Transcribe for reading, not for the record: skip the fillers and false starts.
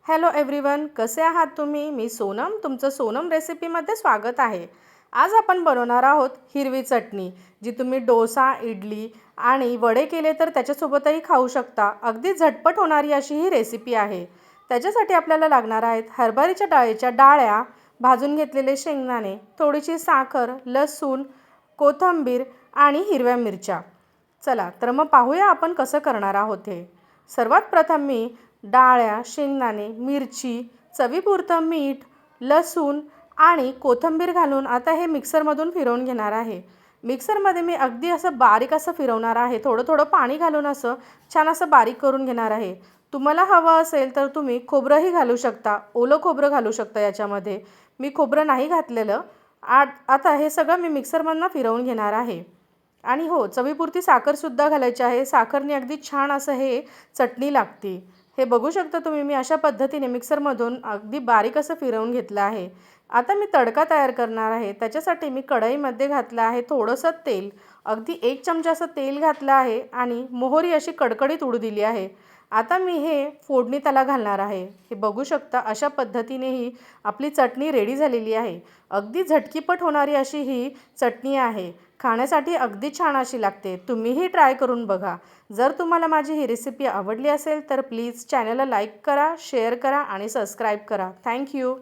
Hello everyone, कसे आहात तुम्ही? मी सोनम, तुमचं सोनम रेसिपीमध्ये स्वागत आहे। आज आपण बनवणार आहोत हिरवी चटणी, जी तुम्ही डोसा, इडली आणि वडे केले तर त्याच्यासोबतही खाऊ शकता। अगदी झटपट होणारी अशी ही रेसिपी आहे। त्याच्यासाठी आपल्याला लागणार आहेत हरभऱ्याच्या डाळीच्या डाळ्या, भाजून घेतलेले शेंगदाणे, थोडीशी साखर, लसूण, कोथिंबीर आणि हिरव्या मिरच्या। चला तर मग पाहूया आपण कसं करणार आहोत हे। सर्वात प्रथम मी डाळ्या, शेंगदाणे, मिरची, चवीपुरतं मीठ, लसूण आणि कोथिंबीर घालून आता हे मिक्सरमधून फिरवून घेणार आहे। मिक्सरमध्ये मी अगदी असं बारीक असं फिरवणार आहे। थोडं थोडं पाणी घालून असं छान असं बारीक करून घेणार आहे। तुम्हाला हवं असेल तर तुम्ही खोबरंही घालू शकता, ओलं खोबरं घालू शकता याच्यामध्ये। मी खोबरं नाही घातलेलं। आता हे सगळं मी मिक्सरमधनं फिरवून घेणार आहे। आणि हो, चवीपुरती साखरसुद्धा घालायची आहे। साखरने अगदी छान असं हे चटणी लागते। हे बघू शकता तुम्ही, मी अशा पद्धतीने मिक्सरमधून अगदी बारीक असं फिरवून घेतलं आहे। आता मी तडका तयार करणार आहे। त्याच्यासाठी मी कढईमध्ये घातलं आहे थोडंसं तेल, अगदी 1 चमचा असं तेल घातलं आहे आणि मोहरी अशी कडकडीत उडू दिली आहे। आता मी हे फोडणी त्याला घालणार आहे। हे बघू शकता, अशा पद्धतीने ही आपली चटणी रेडी झालेली आहे। अगदी झटकीपट होणारी अशी ही चटणी आहे। खाण्यासाठी अगदी छान अशी लागते। तुम्हीही ट्राय करून बघा। जर तुम्हाला माझी ही रेसिपी आवडली असेल तर प्लीज चॅनलला लाईक करा, शेअर करा आणि सबस्क्राईब करा। Thank you.